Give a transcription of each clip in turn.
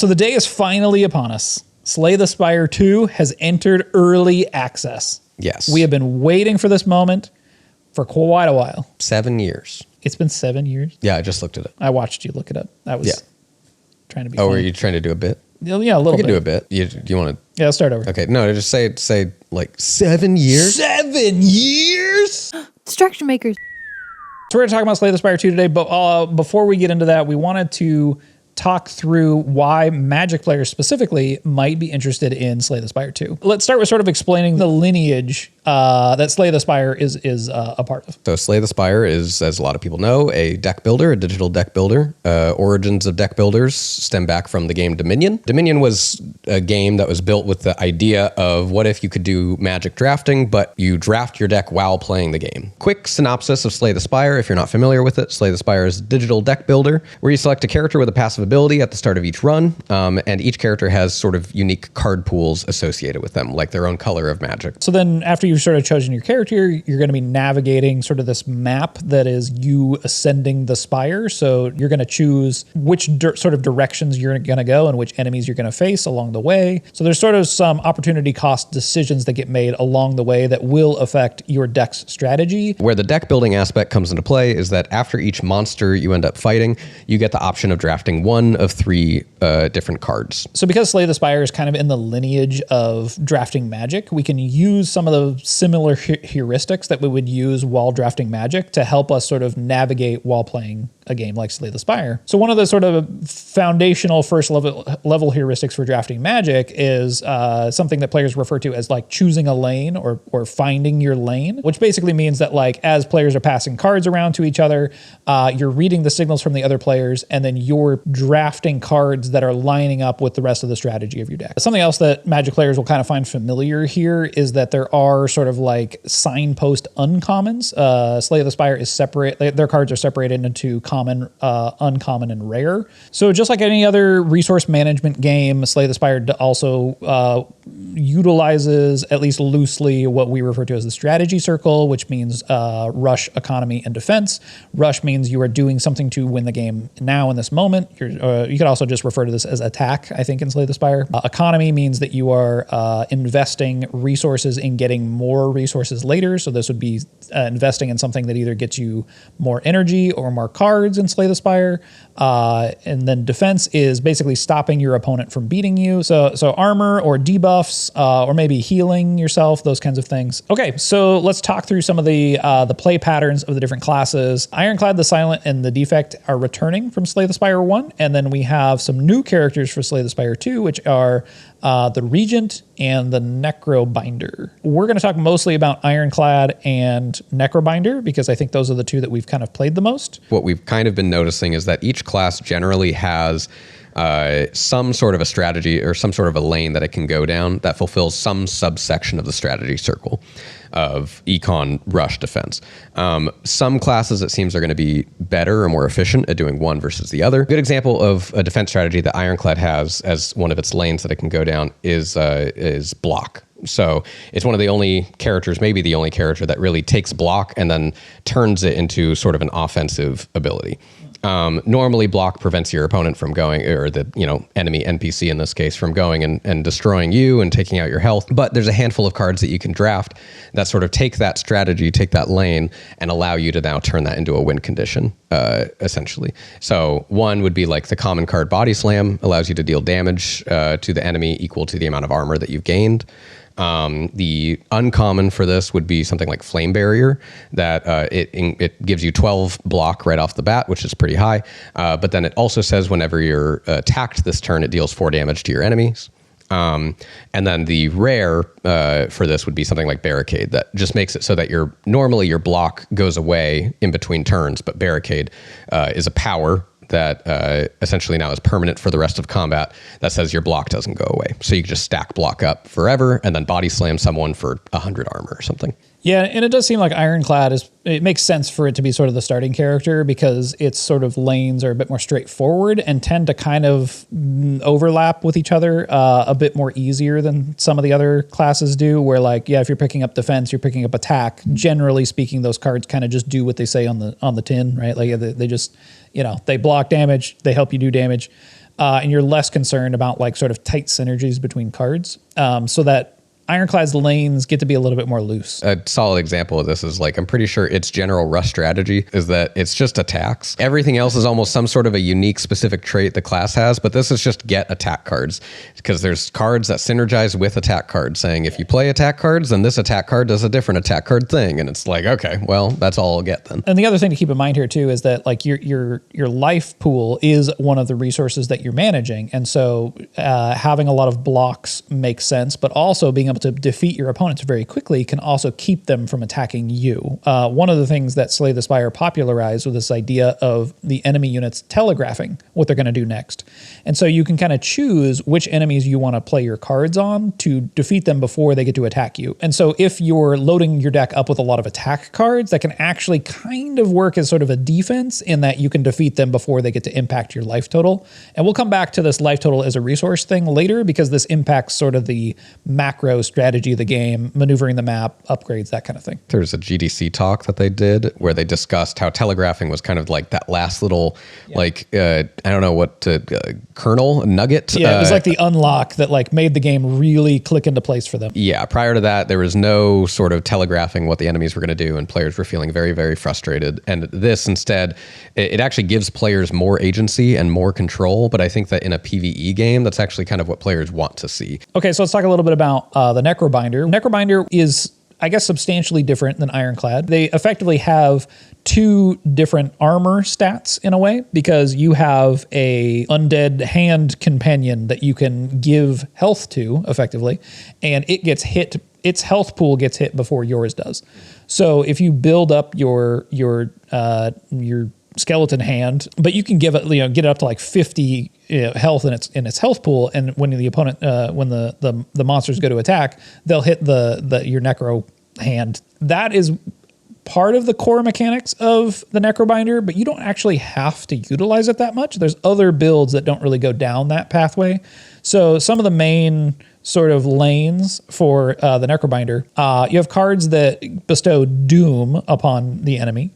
So the day is finally upon us. Slay the Spire 2 has entered early access. Yes. We have been waiting for this moment for quite a while. 7 years. It's been 7 years? Yeah, I just looked at it. I watched you look it up. I was trying to be Oh, funny. were you trying to do a bit? Yeah, a little bit. We can do a bit. Do you want to? Yeah, let's start over. Okay, no, just say like 7 years. 7 years? Distraction makers. So we're going to talk about Slay the Spire 2 today, but before we get into that, we wanted to talk through why Magic players specifically might be interested in Slay the Spire 2. Let's start with sort of explaining the lineage that Slay the Spire is a part of. So Slay the Spire is, as a lot of people know, a deck builder, a digital deck builder. Origins of deck builders stem back from the game Dominion. Dominion was a game that was built with the idea of what if you could do Magic drafting, but you draft your deck while playing the game. Quick synopsis of Slay the Spire, if you're not familiar with it. Slay the Spire is a digital deck builder where you select a character with a passive ability at the start of each run, and each character has sort of unique card pools associated with them, like their own color of Magic. So then after you've sort of chosen your character, you're going to be navigating sort of this map that is you ascending the spire. So you're going to choose which sort of directions you're going to go and which enemies you're going to face along the way. So there's sort of some opportunity cost decisions that get made along the way that will affect your deck's strategy. Where the deck building aspect comes into play is that after each monster you end up fighting, you get the option of drafting one of 3 different cards. So because Slay the Spire is kind of in the lineage of drafting Magic, we can use some of the similar heuristics that we would use while drafting Magic to help us sort of navigate while playing a game like Slay the Spire. So one of the sort of foundational first level heuristics for drafting Magic is something that players refer to as like choosing a lane or finding your lane, which basically means that like as players are passing cards around to each other, you're reading the signals from the other players and then you're drafting cards that are lining up with the rest of the strategy of your deck. Something else that Magic players will kind of find familiar here is that there are sort of like signpost uncommons. Slay the Spire is separate. Their cards are separated into common, uncommon, and rare. So just like any other resource management game, Slay the Spire also utilizes, at least loosely, what we refer to as the strategy circle, which means rush, economy, and defense. Rush means you are doing something to win the game now in this moment. You could also just refer to this as attack, I think, in Slay the Spire. Economy means that you are investing resources in getting more resources later. So this would be investing in something that either gets you more energy or more cards in Slay the Spire. And then defense is basically stopping your opponent from beating you. So armor or debuffs or maybe healing yourself, those kinds of things. Okay, so let's talk through some of the play patterns of the different classes. Ironclad, the Silent, and the Defect are returning from Slay the Spire 1. And then we have some new characters for Slay the Spire 2, which are the Regent and the Necrobinder. We're going to talk mostly about Ironclad and Necrobinder because I think those are the 2 that we've kind of played the most. What we've kind of been noticing is that each class generally has some sort of a strategy or some sort of a lane that it can go down that fulfills some subsection of the strategy circle of econ, rush, defense. Some classes, it seems, are going to be better or more efficient at doing one versus the other. A good example of a defense strategy that Ironclad has as one of its lanes that it can go down is block. So it's one of the only characters, maybe the only character, that really takes block and then turns it into sort of an offensive ability. Normally block prevents your opponent from going, or the enemy NPC in this case, from going and destroying you and taking out your health. But there's a handful of cards that you can draft that sort of take that strategy, take that lane, and allow you to now turn that into a win condition, essentially. So one would be like the common card Body Slam, allows you to deal damage to the enemy equal to the amount of armor that you've gained. The uncommon for this would be something like Flame Barrier, that it gives you 12 block right off the bat, which is pretty high. But then it also says whenever you're attacked this turn, it deals 4 damage to your enemies. And then the rare for this would be something like Barricade, that just makes it so that normally your block goes away in between turns, but Barricade is a power that essentially now is permanent for the rest of combat that says your block doesn't go away. So you can just stack block up forever and then body slam someone for 100 armor or something. Yeah, and it does seem like Ironclad it makes sense for it to be sort of the starting character because its sort of lanes are a bit more straightforward and tend to kind of overlap with each other a bit more easier than some of the other classes do, where like, yeah, if you're picking up defense, you're picking up attack. Generally speaking, those cards kind of just do what they say on the tin, right? Like they just, they block damage, they help you do damage. and you're less concerned about like sort of tight synergies between cards, so that Ironclad's lanes get to be a little bit more loose. A solid example of this is like, I'm pretty sure its general rush strategy is that it's just attacks. Everything else is almost some sort of a unique specific trait the class has, but this is just get attack cards, because there's cards that synergize with attack cards, saying if you play attack cards, then this attack card does a different attack card thing. And it's like, okay, well, that's all I'll get then. And the other thing to keep in mind here too is that like your life pool is one of the resources that you're managing. And so having a lot of blocks makes sense, but also being able to defeat your opponents very quickly can also keep them from attacking you. One of the things that Slay the Spire popularized was this idea of the enemy units telegraphing what they're going to do next. And so you can kind of choose which enemies you want to play your cards on to defeat them before they get to attack you. And so if you're loading your deck up with a lot of attack cards, that can actually kind of work as sort of a defense in that you can defeat them before they get to impact your life total. And we'll come back to this life total as a resource thing later, because this impacts sort of the macro strategy of the game, maneuvering the map, upgrades, that kind of thing. There's a GDC talk that they did where they discussed how telegraphing was kind of like that last little, like, I don't know what, kernel, nugget. Yeah, it was like the unlock that like made the game really click into place for them. Yeah, prior to that, there was no sort of telegraphing what the enemies were going to do, and players were feeling very, very frustrated. And this instead, it actually gives players more agency and more control, but I think that in a PvE game, that's actually kind of what players want to see. Okay, so let's talk a little bit about the Necrobinder. Necrobinder is, I guess, substantially different than Ironclad. They effectively have two different armor stats in a way, because you have a undead hand companion that you can give health to effectively, and it gets hit. Its health pool gets hit before yours does. So if you build up your skeleton hand, but you can give it, get it up to like 50 health in its health pool, and when the opponent when the monsters go to attack, they'll hit your necro hand. That is part of the core mechanics of the Necrobinder, but you don't actually have to utilize it that much. There's other builds that don't really go down that pathway. So some of the main sort of lanes for the Necrobinder, you have cards that bestow Doom upon the enemy,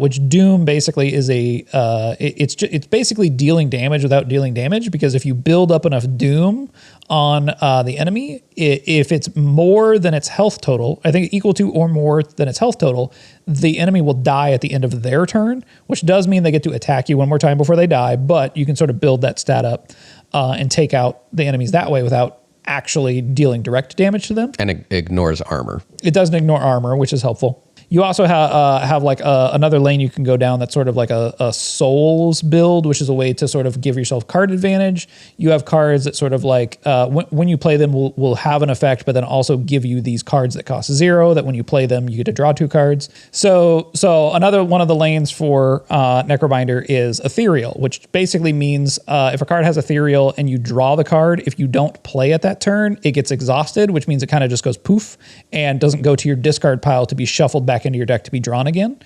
which Doom basically is it's basically dealing damage without dealing damage, because if you build up enough Doom on the enemy, if it's more than its health total, I think equal to or more than its health total, the enemy will die at the end of their turn, which does mean they get to attack you one more time before they die, but you can sort of build that stat up and take out the enemies that way without actually dealing direct damage to them. And it ignores armor. It doesn't ignore armor, which is helpful. You also have like another lane you can go down that's sort of like a souls build, which is a way to sort of give yourself card advantage. You have cards that sort of like, when you play them will have an effect, but then also give you these cards that cost 0, that when you play them, you get to draw 2 cards. So another one of the lanes for Necrobinder is Ethereal, which basically means if a card has Ethereal and you draw the card, if you don't play it that turn, it gets exhausted, which means it kind of just goes poof and doesn't go to your discard pile to be shuffled back into your deck to be drawn again.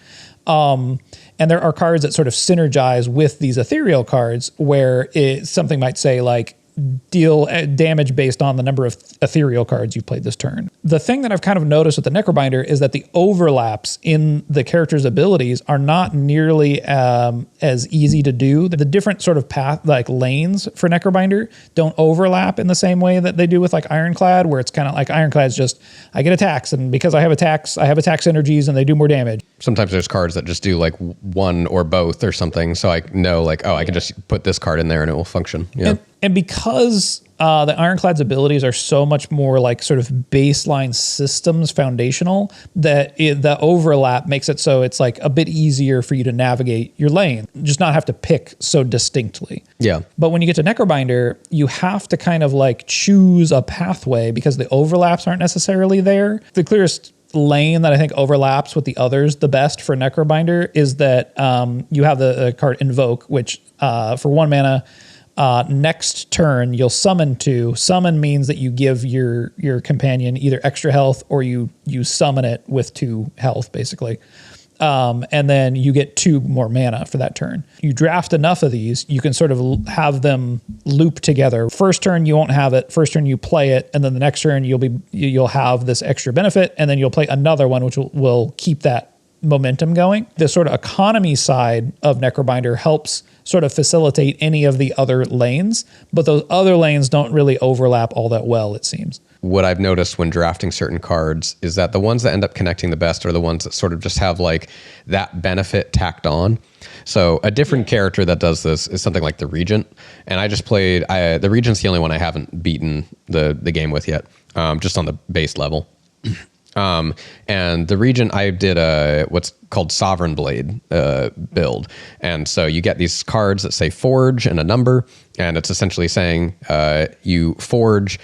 And there are cards that sort of synergize with these ethereal cards where something might say like deal damage based on the number of ethereal cards you've played this turn. The thing that I've kind of noticed with the Necrobinder is that the overlaps in the character's abilities are not nearly as easy to do. The different sort of path, like lanes for Necrobinder, don't overlap in the same way that they do with like Ironclad, where it's kind of like Ironclad's just, I get attacks, and because I have attacks energies and they do more damage. Sometimes there's cards that just do like one or both or something, so I know like, oh, I can just put this card in there and it will function. Yeah. And because the Ironclad's abilities are so much more like sort of baseline systems foundational, that the overlap makes it so it's like a bit easier for you to navigate your lane, just not have to pick so distinctly. Yeah. But when you get to Necrobinder, you have to kind of like choose a pathway because the overlaps aren't necessarily there. The clearest lane that I think overlaps with the others the best for Necrobinder is that you have the card Invoke, which for 1 mana, next turn you'll summon 2. Summon means that you give your companion either extra health or you summon it with 2 health basically. And then you get 2 more mana for that turn. You draft enough of these, you can sort of have them loop together. First turn you won't have it. First turn you play it, and then the next turn you'll have this extra benefit, and then you'll play another one which will keep that momentum going. The sort of economy side of Necrobinder helps sort of facilitate any of the other lanes, but those other lanes don't really overlap all that well, it seems. What I've noticed when drafting certain cards is that the ones that end up connecting the best are the ones that sort of just have like that benefit tacked on. So a different character that does this is something like the Regent. And I just played, the Regent's the only one I haven't beaten the game with yet, just on the base level. And the Regent, I did what's called Sovereign Blade build. And so you get these cards that say forge and a number, and it's essentially saying you forge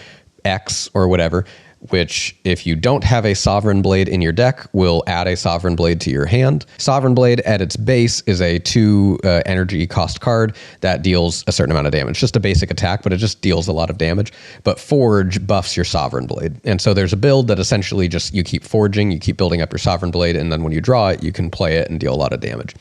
X or whatever, which if you don't have a Sovereign Blade in your deck, will add a Sovereign Blade to your hand. Sovereign Blade at its base is a 2 energy cost card that deals a certain amount of damage. Just a basic attack, but it just deals a lot of damage. But Forge buffs your Sovereign Blade. And so there's a build that essentially just you keep forging, you keep building up your Sovereign Blade, and then when you draw it, you can play it and deal a lot of damage.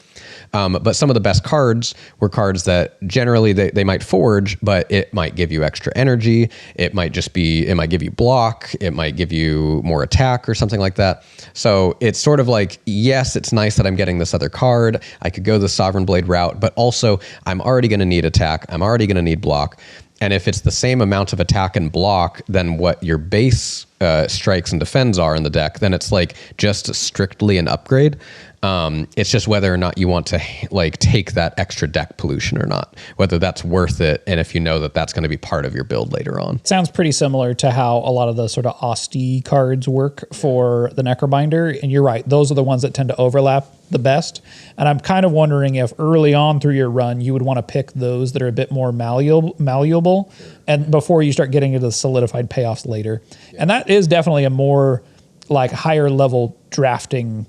But some of the best cards were cards that generally they might forge, but it might give you extra energy. It might give you block. It might give you more attack or something like that. So it's sort of like, yes, it's nice that I'm getting this other card. I could go the Sovereign Blade route, but also I'm already going to need attack. I'm already going to need block. And if it's the same amount of attack and block than what your base strikes and defends are in the deck, then it's like just strictly an upgrade. It's just whether or not you want to like take that extra deck pollution or not, whether that's worth it, and if you know that that's going to be part of your build later on. Sounds pretty similar to how a lot of the sort of Asti cards work for the Necrobinder, and you're right, those are the ones that tend to overlap the best. And I'm kind of wondering if early on through your run you would want to pick those that are a bit more malleable, and before you start getting into the solidified payoffs later. Yeah. And that is definitely a more like higher level drafting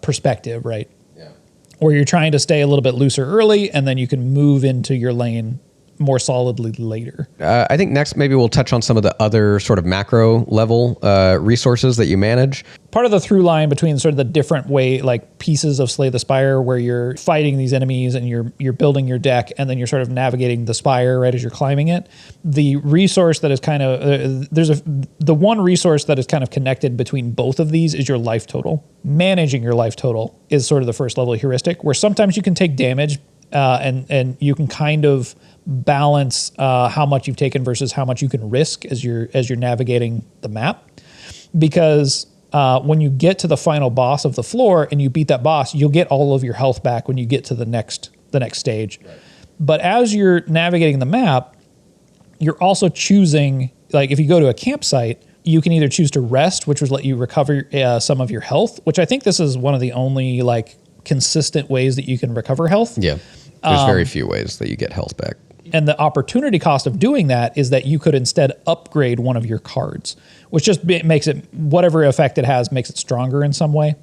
perspective, right? Yeah. Where you're trying to stay a little bit looser early, and then you can move into your lane more solidly later. I think next maybe we'll touch on some of the other sort of macro level resources that you manage. Part of the through line between sort of the different like pieces of Slay the Spire, where you're fighting these enemies and you're building your deck, and then you're sort of navigating the spire right as you're climbing it. The resource that is kind of the one resource that is kind of connected between both of these is your life total. Managing your life total is sort of the first level heuristic, where sometimes you can take damage and you can kind of balance how much you've taken versus how much you can risk as you're navigating the map. Because when you get to the final boss of the floor and you beat that boss, you'll get all of your health back when you get to the next stage. Right. But as you're navigating the map, you're also choosing, like if you go to a campsite, you can either choose to rest, which would let you recover some of your health, which I think this is one of the only like consistent ways that you can recover health. Yeah. There's very few ways that you get health back. And the opportunity cost of doing that is that you could instead upgrade one of your cards, which just makes it, whatever effect it has, makes it stronger in some way.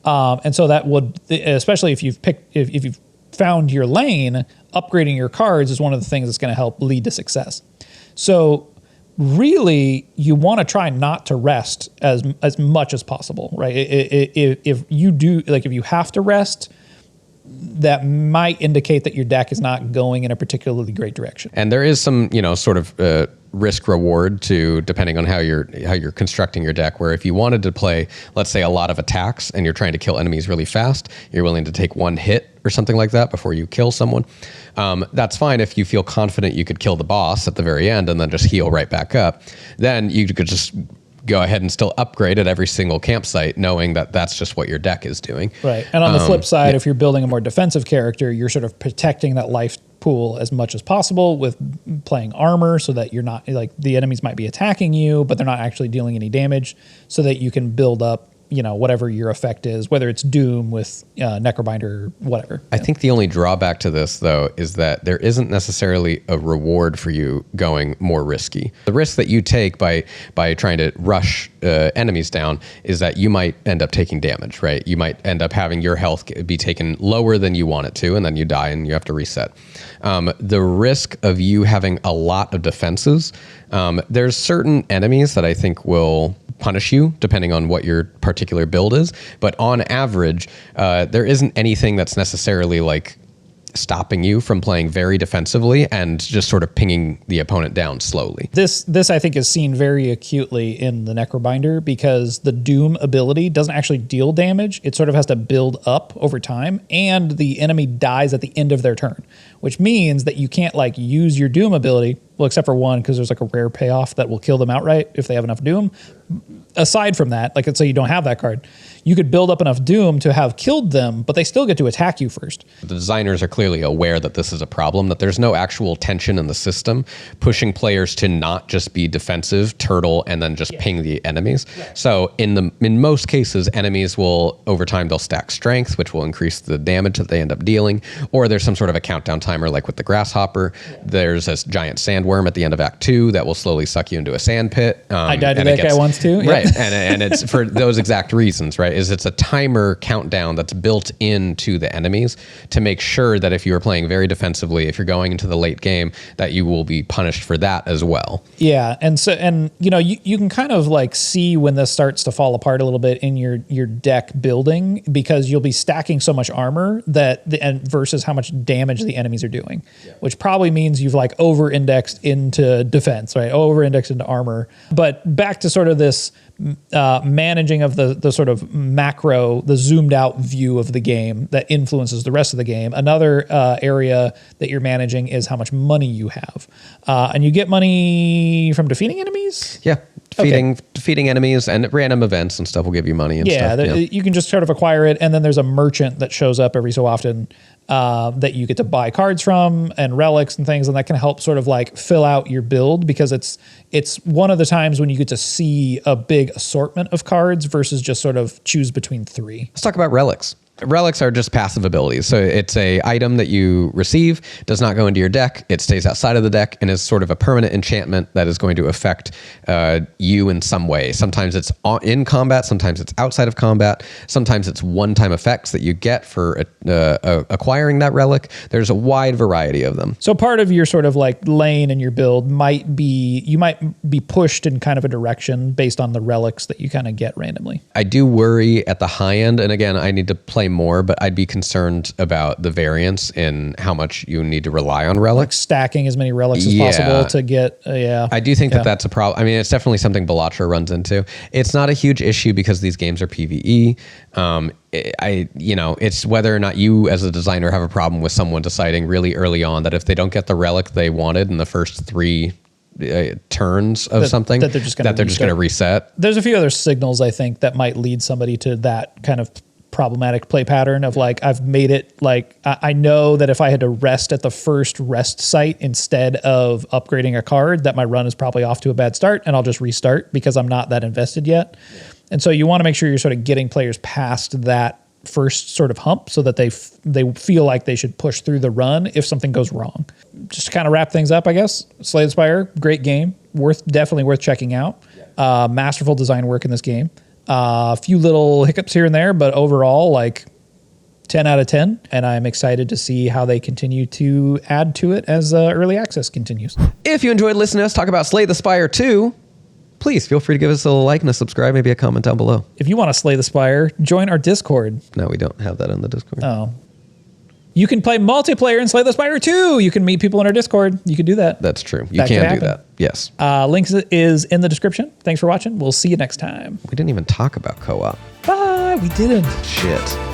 And so that would, especially if you've found your lane, upgrading your cards is one of the things that's going to help lead to success. So really, you want to try not to rest as much as possible, right? If you do, like if you have to rest, that might indicate that your deck is not going in a particularly great direction. And there is some, sort of risk reward to, depending on how you're constructing your deck, where if you wanted to play, let's say, a lot of attacks and you're trying to kill enemies really fast, you're willing to take one hit or something like that before you kill someone. That's fine if you feel confident you could kill the boss at the very end and then just heal right back up. Then you could just go ahead and still upgrade at every single campsite, knowing that that's just what your deck is doing. Right. And on the flip side, if you're building a more defensive character, you're sort of protecting that life pool as much as possible with playing armor, so that you're not, like, the enemies might be attacking you, but they're not actually dealing any damage, so that you can build up, whatever your effect is, whether it's Doom with Necrobinder or whatever. I think the only drawback to this, though, is that there isn't necessarily a reward for you going more risky. The risk that you take by trying to rush enemies down is that you might end up taking damage, right? You might end up having your health be taken lower than you want it to, and then you die and you have to reset. The risk of you having a lot of defenses, there's certain enemies that I think will punish you depending on what your particular build is, but on average there isn't anything that's necessarily like stopping you from playing very defensively and just sort of pinging the opponent down slowly. This I think is seen very acutely in the Necrobinder because the Doom ability doesn't actually deal damage. It sort of has to build up over time, and the enemy dies at the end of their turn, which means that you can't like use your Doom ability, well, except for one, because there's like a rare payoff that will kill them outright if they have enough Doom. Aside from that, like let's say you don't have that card, you could build up enough Doom to have killed them, but they still get to attack you first. The designers are clearly aware that this is a problem, that there's no actual tension in the system pushing players to not just be defensive, turtle, and then just ping the enemies. Right. So in most cases, enemies will, over time, they'll stack strength, which will increase the damage that they end up dealing, or there's some sort of a countdown timer like with the grasshopper. Yeah. There's a giant sandworm at the end of Act 2 that will slowly suck you into a sand pit. I died to that guy once too. Right, and it's for those exact reasons, right? Is it's a timer countdown that's built into the enemies to make sure that if you are playing very defensively, if you're going into the late game, that you will be punished for that as well. Yeah, and you know, you can kind of like see when this starts to fall apart a little bit in your deck building, because you'll be stacking so much armor versus how much damage the enemies are doing, which probably means you've like over-indexed into defense, right? Over-indexed into armor. But back to sort of this managing of the sort of macro, the zoomed out view of the game that influences the rest of the game. Another area that you're managing is how much money you have. And you get money from defeating enemies? Yeah. Defeating enemies and random events and stuff will give you money and stuff. You can just sort of acquire it, and then there's a merchant that shows up every so often that you get to buy cards from and relics and things, and that can help sort of like fill out your build, because it's one of the times when you get to see a big assortment of cards versus just sort of choose between three. Let's talk about relics. Relics are just passive abilities. So it's a item that you receive, does not go into your deck. It stays outside of the deck and is sort of a permanent enchantment that is going to affect you in some way. Sometimes it's in combat, sometimes it's outside of combat, sometimes it's one-time effects that you get for acquiring that relic. There's a wide variety of them. So part of your sort of like lane in your build might be, you might be pushed in kind of a direction based on the relics that you kind of get randomly. I do worry at the high end, and again, I need to play more, but I'd be concerned about the variance in how much you need to rely on relics. Like stacking as many relics as possible to get, I do think that that's a problem. I mean, it's definitely something Balatro runs into. It's not a huge issue because these games are PvE. It's whether or not you as a designer have a problem with someone deciding really early on that if they don't get the relic they wanted in the first 3 turns of something, that they're just going to reset. There's a few other signals, I think, that might lead somebody to that kind of problematic play pattern of like, I've made it like, I know that if I had to rest at the first rest site instead of upgrading a card, that my run is probably off to a bad start, and I'll just restart because I'm not that invested yet. Yeah. And so you want to make sure you're sort of getting players past that first sort of hump so that they feel like they should push through the run if something goes wrong. Just to kind of wrap things up, I guess, Slay the Spire, great game, definitely worth checking out. Yeah. Masterful design work in this game. A few little hiccups here and there, but overall, like 10 out of 10. And I'm excited to see how they continue to add to it as early access continues. If you enjoyed listening to us talk about Slay the Spire 2, please feel free to give us a like and a subscribe, maybe a comment down below. If you want to slay the Spire, join our Discord. No, we don't have that in the Discord. Oh. You can play multiplayer in Slay the Spire 2. You can meet people in our Discord. You can do that. That's true. You can do that. Yes. Links is in the description. Thanks for watching. We'll see you next time. We didn't even talk about co-op. Bye. We didn't. Shit.